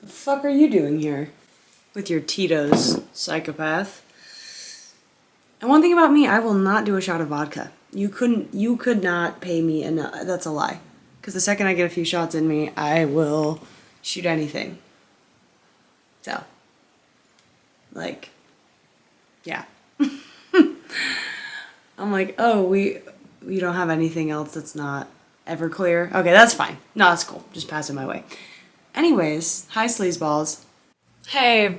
The fuck are you doing here? With your Tito's, psychopath. And one thing about me, I will not do a shot of vodka. You could not pay me enough. That's a lie. Because the second I get a few shots in me, I will shoot anything. So. Like, yeah. I'm like, oh, we don't have anything else that's not Everclear. Okay, that's fine. No, that's cool. Just pass it my way. Anyways, hi sleazeballs. Hey.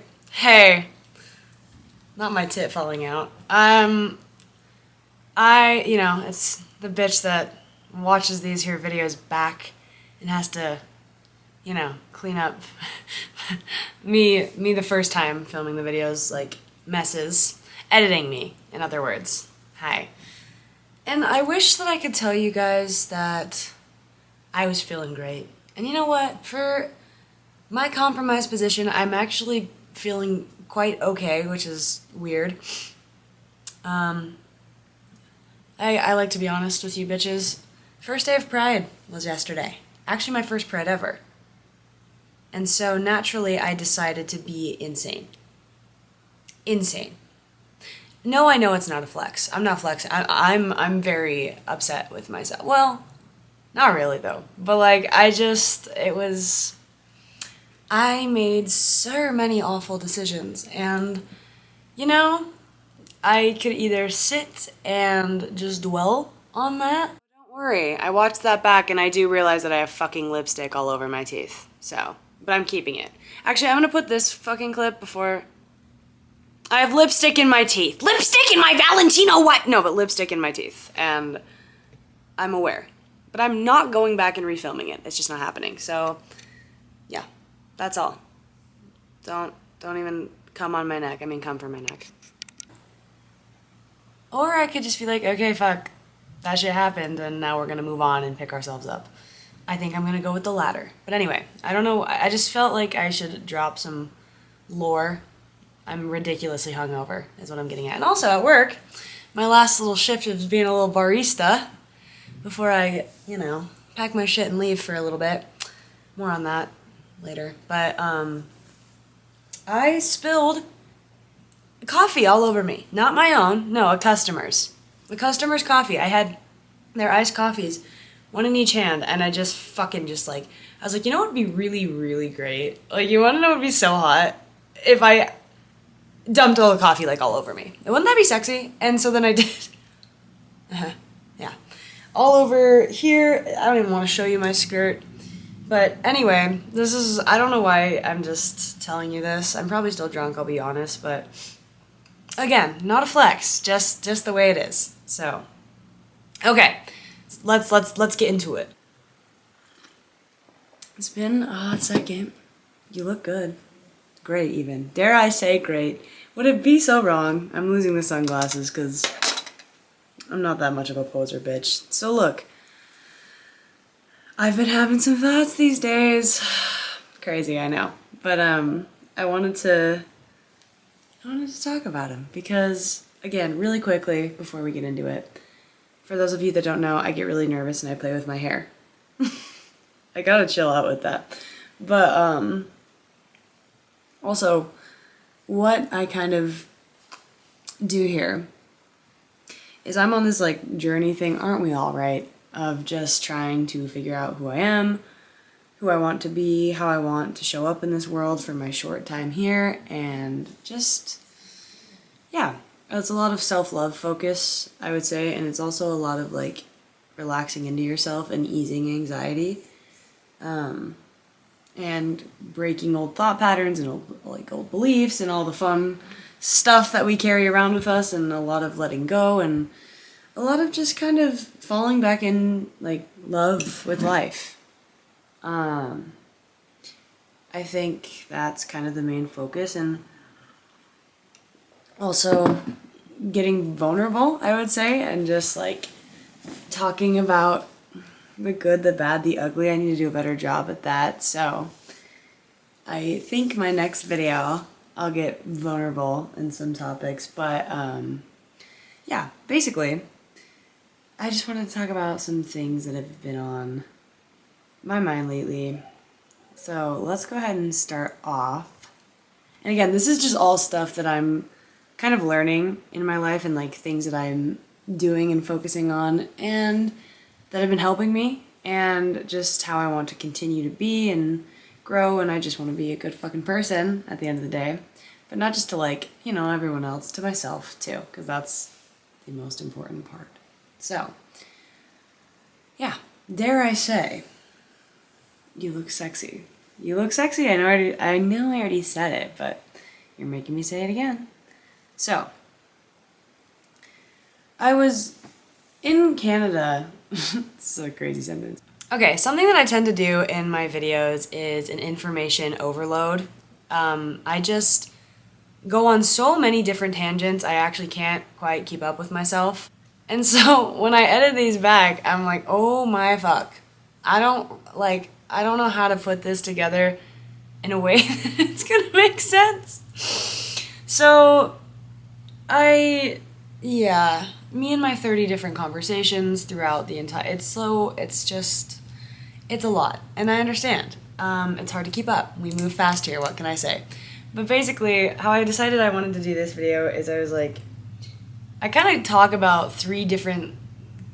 Not my tit falling out. It's the bitch that watches these here videos back and has to, clean up me the first time filming the videos, like, messes. Editing me, in other words. Hi. And I wish that I could tell you guys that I was feeling great. And you know what? For my compromised position, I'm actually feeling quite okay, which is weird. I like to be honest with you bitches. First day of Pride was yesterday. Actually, my first Pride ever. And so naturally, I decided to be insane. Insane. No, I know it's not a flex. I'm not flexing. I'm very upset with myself. Well, not really though. But like, I made so many awful decisions, and I could either sit and just dwell on that. Don't worry, I watched that back and I do realize that I have fucking lipstick all over my teeth. So, but I'm keeping it. Actually, I'm gonna put this fucking clip before. I have lipstick in my teeth. Lipstick in my Valentino white. No, but lipstick in my teeth, and I'm aware. But I'm not going back and refilming it. It's just not happening. So, yeah, that's all. Don't even come on my neck. I mean, come for my neck. Or I could just be like, okay, fuck, that shit happened, and now we're gonna move on and pick ourselves up. I think I'm gonna go with the latter. But anyway, I don't know. I just felt like I should drop some lore. I'm ridiculously hungover, is what I'm getting at. And also at work, my last little shift is being a little barista before I, pack my shit and leave for a little bit. More on that later. But, I spilled coffee all over me. Not my own, no, a customer's. The customer's coffee. I had their iced coffees, one in each hand, and I just fucking I was like, you know what would be really, really great? Like, you wanna know what would be so hot? If I dumped all the coffee, like, all over me. Wouldn't that be sexy? And so then I did. Yeah. All over here. I don't even want to show you my skirt. But anyway, I don't know why I'm just telling you this. I'm probably still drunk, I'll be honest, but again, not a flex, just the way it is. So, okay, let's get into it. It's been a hot second. You look good. Great, even. Dare I say great. Would it be so wrong? I'm losing the sunglasses because I'm not that much of a poser bitch. So look, I've been having some thoughts these days. Crazy, I know. But I wanted to talk about them because, again, really quickly before we get into it, for those of you that don't know, I get really nervous and I play with my hair. I gotta chill out with that. But also, what I kind of do here is I'm on this like journey thing, aren't we all, right? Of just trying to figure out who I am, who I want to be, how I want to show up in this world for my short time here, and just, yeah, it's a lot of self-love focus, I would say, and it's also a lot of like relaxing into yourself and easing anxiety. And breaking old thought patterns and old beliefs and all the fun stuff that we carry around with us, and a lot of letting go and a lot of just kind of falling back in like love with life. I think that's kind of the main focus, and also getting vulnerable, I would say, and just like talking about the good, the bad, the ugly. I need to do a better job at that. So I think my next video, I'll get vulnerable in some topics. But yeah, basically, I just wanted to talk about some things that have been on my mind lately. So let's go ahead and start off. And again, this is just all stuff that I'm kind of learning in my life and like things that I'm doing and focusing on and that have been helping me and just how I want to continue to be and grow, and I just want to be a good fucking person at the end of the day. But not just to like, you know, everyone else, to myself too, because that's the most important part. So, yeah, dare I say, you look sexy. You look sexy. I know I already said it, but you're making me say it again. So, I was in Canada. It's a crazy sentence. Okay, something that I tend to do in my videos is an information overload. I just go on so many different tangents, I actually can't quite keep up with myself. And so when I edit these back, I'm like, oh my fuck. I don't know how to put this together in a way that it's gonna make sense. So, me and my 30 different conversations throughout the entire, it's a lot, and I understand. It's hard to keep up. We move fast here, what can I say? But basically, how I decided I wanted to do this video is I was like, I kind of talk about 3 different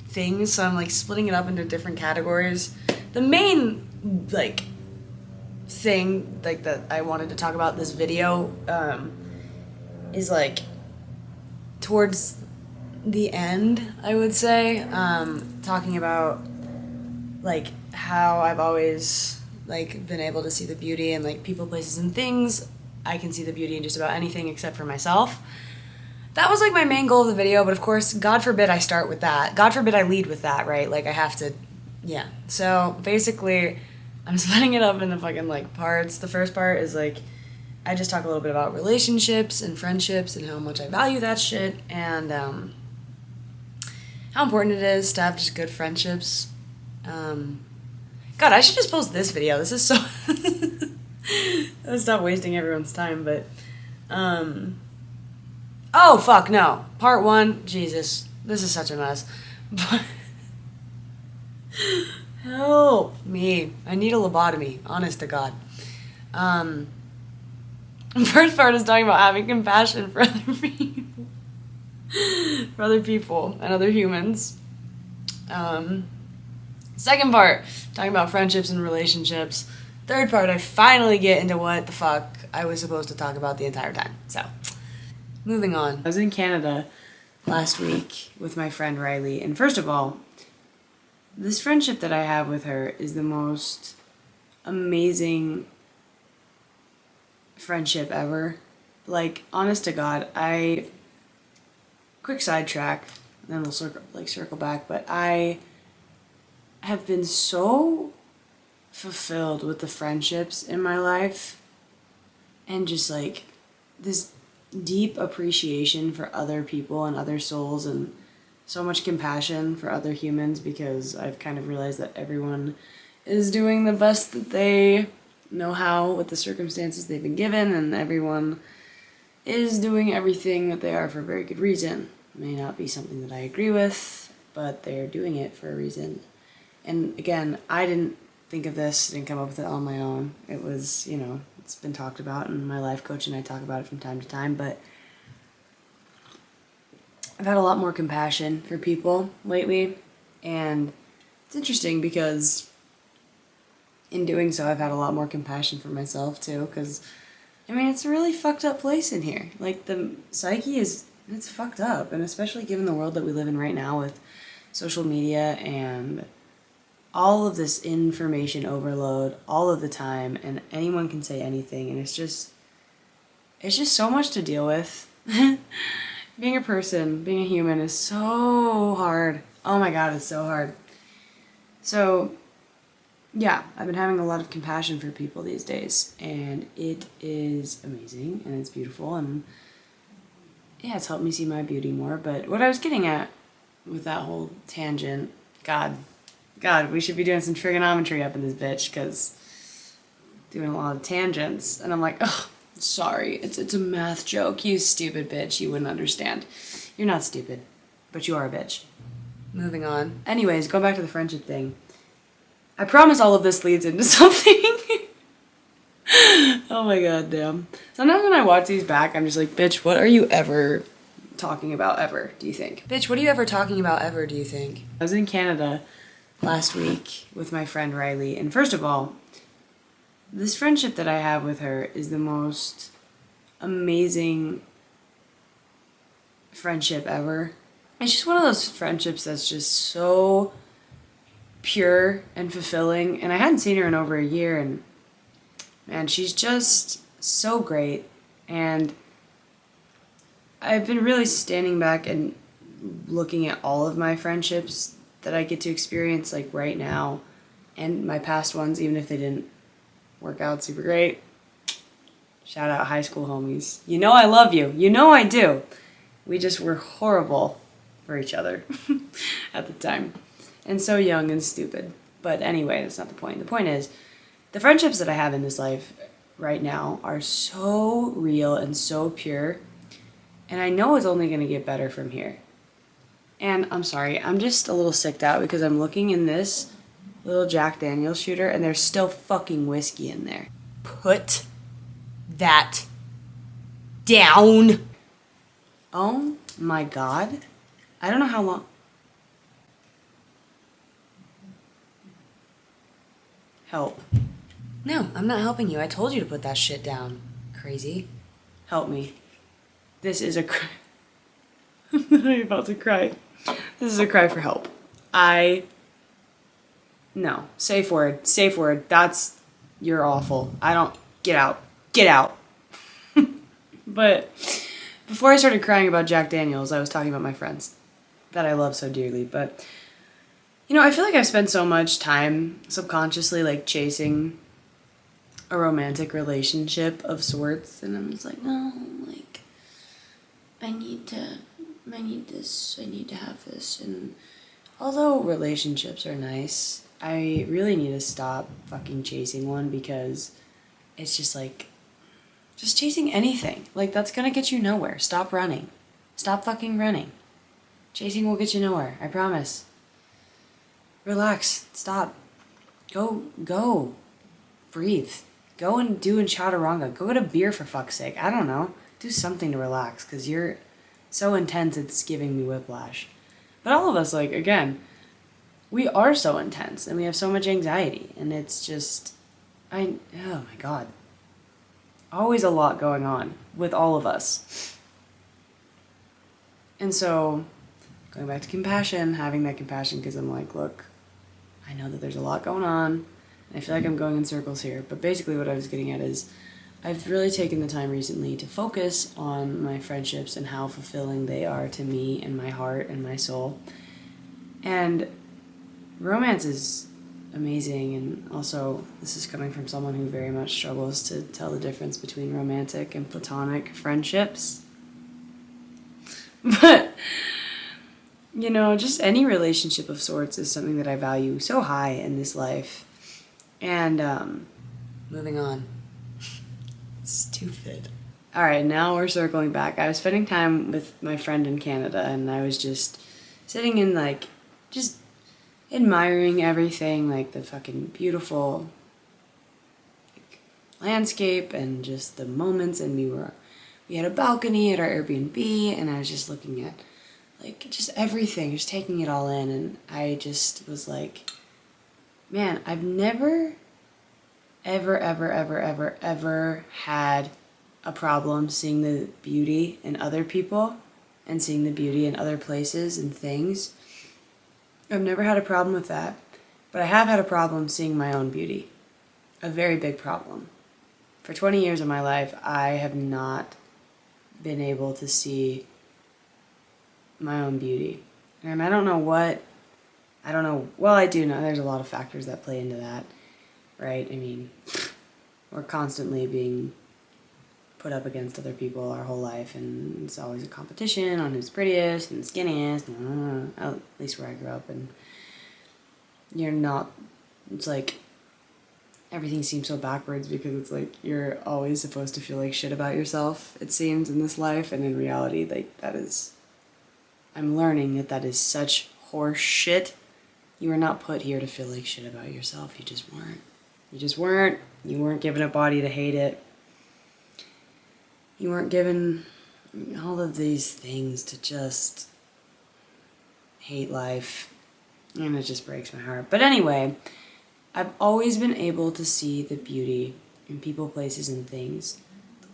things, so I'm like splitting it up into different categories. The main, like, thing, like, that I wanted to talk about this video, is like, towards the end, I would say, talking about, like, how I've always, like, been able to see the beauty in, like, people, places, and things. I can see the beauty in just about anything except for myself. That was, like, my main goal of the video, but of course, God forbid I start with that. God forbid I lead with that, right? Like, I have to, yeah. So, basically, I'm splitting it up into fucking, like, parts. The first part is, like, I just talk a little bit about relationships and friendships and how much I value that shit, and, how important it is to have just good friendships. God, I should just post this video. This is so... I'll stop wasting everyone's time, but... Oh, fuck, no. Part 1, Jesus. This is such a mess. But... Help me. I need a lobotomy, honest to God. First part is talking about having compassion for other people. For other people and other humans. Second part, talking about friendships and relationships. Third part, I finally get into what the fuck I was supposed to talk about the entire time. So, moving on. I was in Canada last week with my friend Riley, and first of all, this friendship that I have with her is the most amazing friendship ever. Like, honest to God, quick sidetrack, then we'll circle back, but I have been so fulfilled with the friendships in my life and just like this deep appreciation for other people and other souls and so much compassion for other humans, because I've kind of realized that everyone is doing the best that they know how with the circumstances they've been given, and everyone is doing everything that they are for a very good reason. It may not be something that I agree with, but they're doing it for a reason. And again, I didn't think of this, didn't come up with it on my own. It was, you know, it's been talked about, and my life coach and I talk about it from time to time, but I've had a lot more compassion for people lately, and it's interesting because in doing so, I've had a lot more compassion for myself too, because, I mean, it's a really fucked up place in here. Like, the psyche it's fucked up, and especially given the world that we live in right now with social media and all of this information overload all of the time, and anyone can say anything, and it's just so much to deal with. Being a person, being a human is so hard. Oh my God, it's so hard. So, yeah, I've been having a lot of compassion for people these days, and it is amazing, and it's beautiful, and yeah, it's helped me see my beauty more. But what I was getting at with that whole tangent, God, we should be doing some trigonometry up in this bitch, because doing a lot of tangents, and I'm like, ugh, sorry, it's a math joke, you stupid bitch, you wouldn't understand. You're not stupid, but you are a bitch. Moving on. Anyways, go back to the friendship thing. I promise all of this leads into something. Oh my god, damn. Sometimes when I watch these back, I'm just like, bitch, what are you ever talking about ever, do you think? Bitch, what are you ever talking about ever, do you think? I was in Canada last week with my friend Riley, and first of all, this friendship that I have with her is the most amazing friendship ever. It's just one of those friendships that's just so pure and fulfilling, and I hadn't seen her in over a year, and man, she's just so great. And I've been really standing back and looking at all of my friendships that I get to experience like right now, and my past ones, even if they didn't work out super great. Shout out high school homies. You know I love you. You know I do. We just were horrible for each other at the time. And so young and stupid. But anyway, that's not the point. The point is, the friendships that I have in this life right now are so real and so pure. And I know it's only going to get better from here. And I'm sorry, I'm just a little sicked out because I'm looking in this little Jack Daniel's shooter and there's still fucking whiskey in there. Put that down. Oh my god. I don't know how long. Help. No, I'm not helping you. I told you to put that shit down. Crazy. Help me. This is a cry. I'm literally about to cry. This is a cry for help. No. Safe word. Safe word. You're awful. Get out. Get out. But before I started crying about Jack Daniels, I was talking about my friends that I love so dearly. But, you know, I feel like I've spent so much time subconsciously, like, chasing a romantic relationship of sorts. And I'm just like, no, like, I need this, I need to have this. And although relationships are nice, I really need to stop fucking chasing one because it's just like, just chasing anything. Like, that's gonna get you nowhere. Stop running. Stop fucking running. Chasing will get you nowhere. I promise. Relax. Stop. Go. Breathe. Go and do in chaturanga. Go get a beer for fuck's sake. I don't know. Do something to relax because you're so intense it's giving me whiplash. But all of us, like, again, we are so intense and we have so much anxiety and it's just, oh my god. Always a lot going on with all of us. And so, going back to compassion, having that compassion because I'm like, look, I know that there's a lot going on and I feel like I'm going in circles here. But basically what I was getting at is I've really taken the time recently to focus on my friendships and how fulfilling they are to me and my heart and my soul. And romance is amazing, and also this is coming from someone who very much struggles to tell the difference between romantic and platonic friendships. But, you know, just any relationship of sorts is something that I value so high in this life. And, moving on. Stupid. Alright, now we're circling back. I was spending time with my friend in Canada, and I was just sitting in, like, just admiring everything, like the fucking beautiful like, landscape and just the moments. And we had a balcony at our Airbnb, and I was just looking at like just everything, just taking it all in. And I just was like, man, I've never ever had a problem seeing the beauty in other people and seeing the beauty in other places and things. I've never had a problem with that, but I have had a problem seeing my own beauty. A very big problem. For 20 years of my life, I have not been able to see my own beauty. And I don't know, well, I do know there's a lot of factors that play into that, right? I mean, we're constantly being put up against other people our whole life, and it's always a competition on who's prettiest and skinniest, and, at least where I grew up. And it's like everything seems so backwards because it's like you're always supposed to feel like shit about yourself, it seems, in this life. And in reality, like, I'm learning that is such horse shit. You were not put here to feel like shit about yourself. You just weren't. You weren't given a body to hate it. You weren't given all of these things to just hate life. And it just breaks my heart. But anyway, I've always been able to see the beauty in people, places, and things.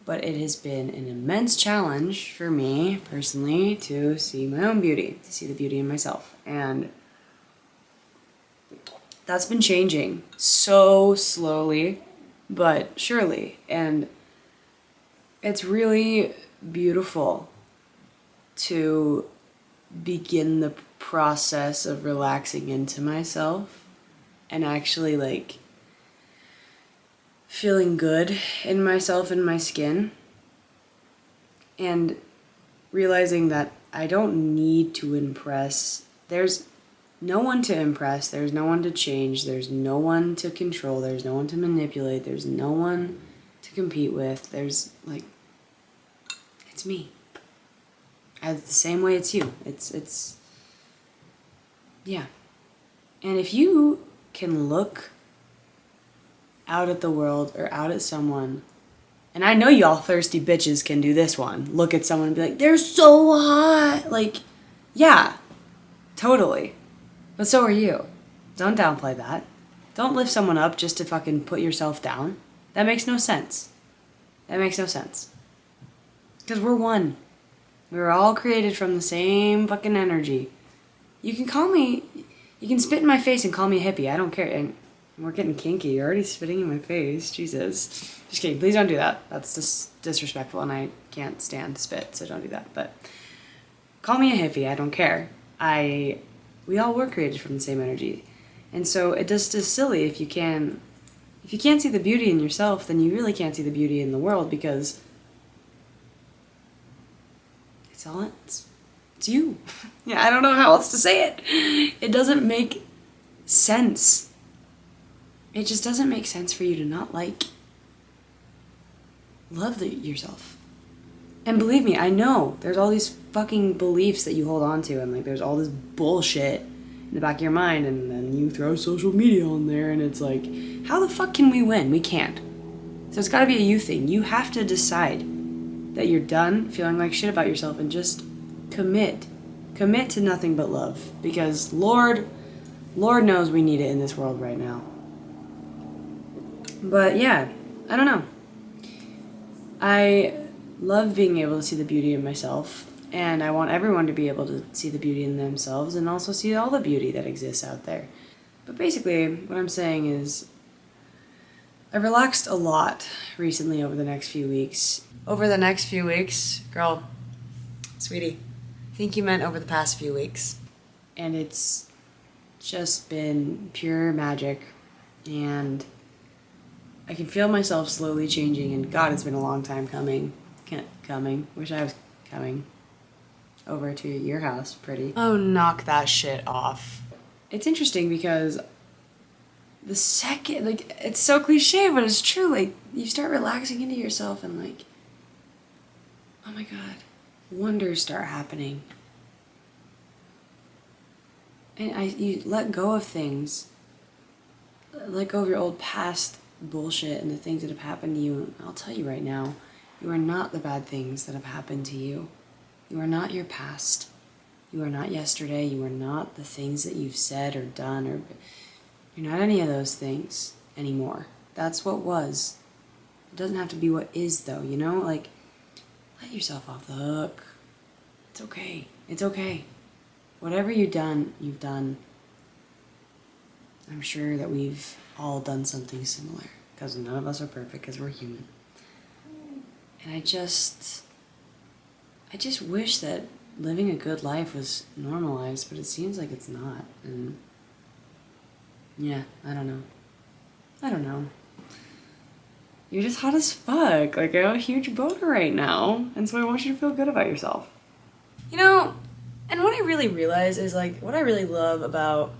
But it has been an immense challenge for me, personally, to see my own beauty, to see the beauty in myself. And that's been changing so slowly, but surely. And it's really beautiful to begin the process of relaxing into myself and actually like feeling good in myself and my skin, and realizing that I don't need to impress. There's no one to impress, there's no one to change, there's no one to control, there's no one to manipulate, there's no one to compete with. There's like, it's me. As the same way it's you. It's yeah. And if you can look out at the world or out at someone, and I know y'all thirsty bitches can do this one, look at someone and be like, they're so hot. Like, yeah, totally. But so are you. Don't downplay that. Don't lift someone up just to fucking put yourself down. That makes no sense. That makes no sense. Because we're one. We were all created from the same fucking energy. You can call me, you can spit in my face and call me a hippie. I don't care. And we're getting kinky. You're already spitting in my face. Jesus. Just kidding. Please don't do that. That's just disrespectful and I can't stand spit, so don't do that. But call me a hippie. I don't care. We all were created from the same energy. And so it just is silly if you can't see the beauty in yourself, then you really can't see the beauty in the world, because it's you. Yeah, I don't know how else to say it. It doesn't make sense. It just doesn't make sense for you to not love yourself. And believe me, I know there's all these fucking beliefs that you hold on to, and like there's all this bullshit in the back of your mind, and then you throw social media on there, and it's like, how the fuck can we win? We can't. So it's gotta be a you thing. You have to decide that you're done feeling like shit about yourself and just commit. Commit to nothing but love. Because Lord knows we need it in this world right now. But yeah, I don't know. I love being able to see the beauty in myself, and I want everyone to be able to see the beauty in themselves and also see all the beauty that exists out there. But basically, what I'm saying is, I've relaxed a lot recently over the next few weeks. Over the next few weeks? Girl, sweetie, I think you meant over the past few weeks. And it's just been pure magic, and I can feel myself slowly changing, and God, it's been a long time coming. Wish I was coming over to your house, pretty. Oh, knock that shit off. It's interesting because the second, like, it's so cliche, but it's true, like, you start relaxing into yourself and like, oh my God, wonders start happening. And you let go of things. Let go of your old past bullshit and the things that have happened to you. And I'll tell you right now, you are not the bad things that have happened to you. You are not your past. You are not yesterday. You are not the things that you've said or done, or you're not any of those things anymore. That's what was. It doesn't have to be what is, though, you know? Like, let yourself off the hook. It's okay. It's okay. Whatever you've done, you've done. I'm sure that we've all done something similar, because none of us are perfect, because we're human. And I just wish that living a good life was normalized, but it seems like it's not. And yeah, I don't know. You're just hot as fuck. Like, I have a huge boner right now, and so I want you to feel good about yourself. You know, and what I really realize is, like, what I really love about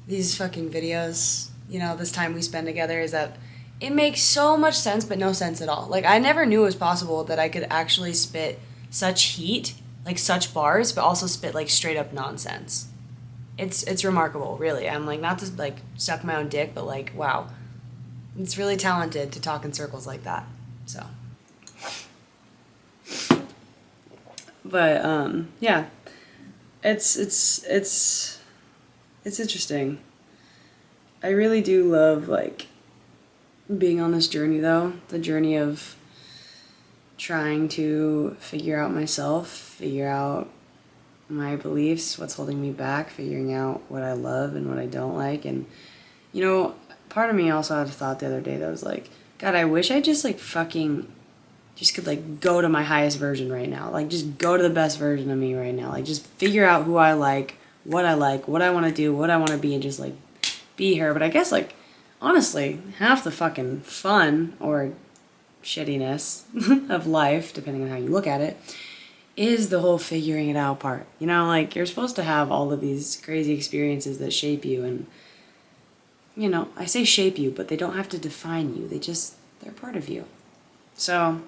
these fucking videos, you know, this time we spend together, is that it makes so much sense, but no sense at all. Like, I never knew it was possible that I could actually spit such heat, like such bars, but also spit like straight up nonsense. It's remarkable, really. I'm like, not to like suck my own dick, but like, wow. It's really talented to talk in circles like that. So. But yeah, it's interesting. I really do love like being on this journey though, the journey of trying to figure out myself, figure out my beliefs, what's holding me back, figuring out what I love and what I don't like. And you know, part of me also had a thought the other day that was like, God, I wish I just like fucking just could like go to my highest version right now. Like just go to the best version of me right now. Like just figure out who I like, what I want to do, what I want to be, and just like be her. But I guess like honestly, half the fucking fun or shittiness of life, depending on how you look at it, is the whole figuring it out part. You know, like you're supposed to have all of these crazy experiences that shape you, and you know, I say shape you, but they don't have to define you. They're part of you. So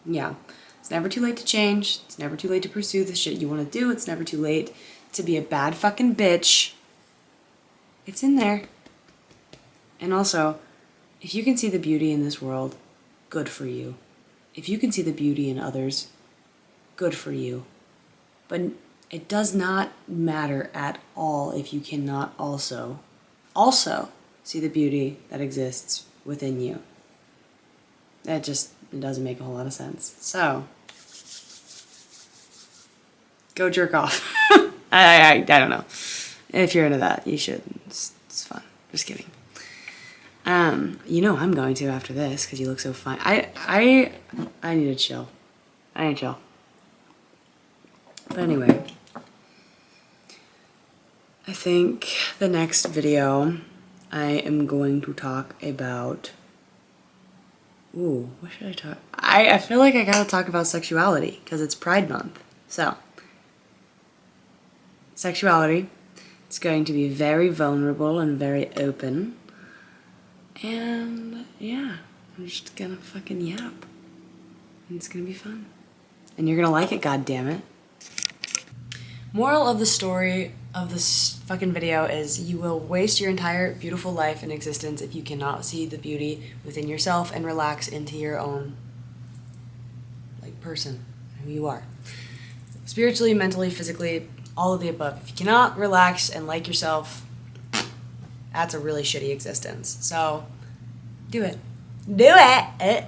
yeah, it's never too late to change. It's never too late to pursue the shit you want to do. It's never too late to be a bad fucking bitch. It's in there. And also, if you can see the beauty in this world, good for you. If you can see the beauty in others, good for you. But it does not matter at all if you cannot also see the beauty that exists within you. It doesn't make a whole lot of sense. So, go jerk off. I don't know. If you're into that, you should. It's fun. Just kidding. You know I'm going to after this because you look so fine. I need to chill. I need to chill. But anyway, I think the next video I am going to talk about. Ooh, what should I talk? I feel like I gotta talk about sexuality because it's Pride Month. So, sexuality. It's going to be very vulnerable and very open. And yeah, I'm just gonna fucking yap. And it's gonna be fun. And you're gonna like it, goddammit. Moral of the story of this fucking video is you will waste your entire beautiful life and existence if you cannot see the beauty within yourself and relax into your own like person, who you are. Spiritually, mentally, physically, all of the above. If you cannot relax and like yourself, that's a really shitty existence. So, do it. Do it!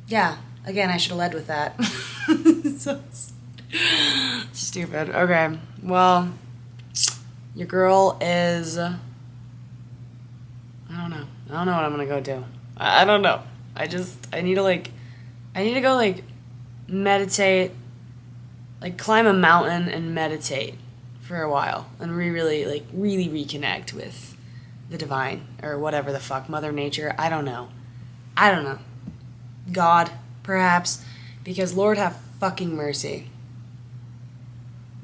Yeah, again, I should have led with that. So stupid. Okay, well, your girl is, I don't know what I'm gonna go do. I don't know. I need to go, like, meditate, like, climb a mountain and meditate for a while and really reconnect with the divine or whatever the fuck, Mother Nature. I don't know. God, perhaps, because Lord have fucking mercy.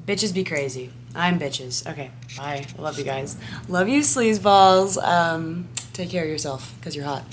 Bitches be crazy. I'm bitches. Okay, bye. I love you guys. Love you, sleazeballs. Take care of yourself, because you're hot.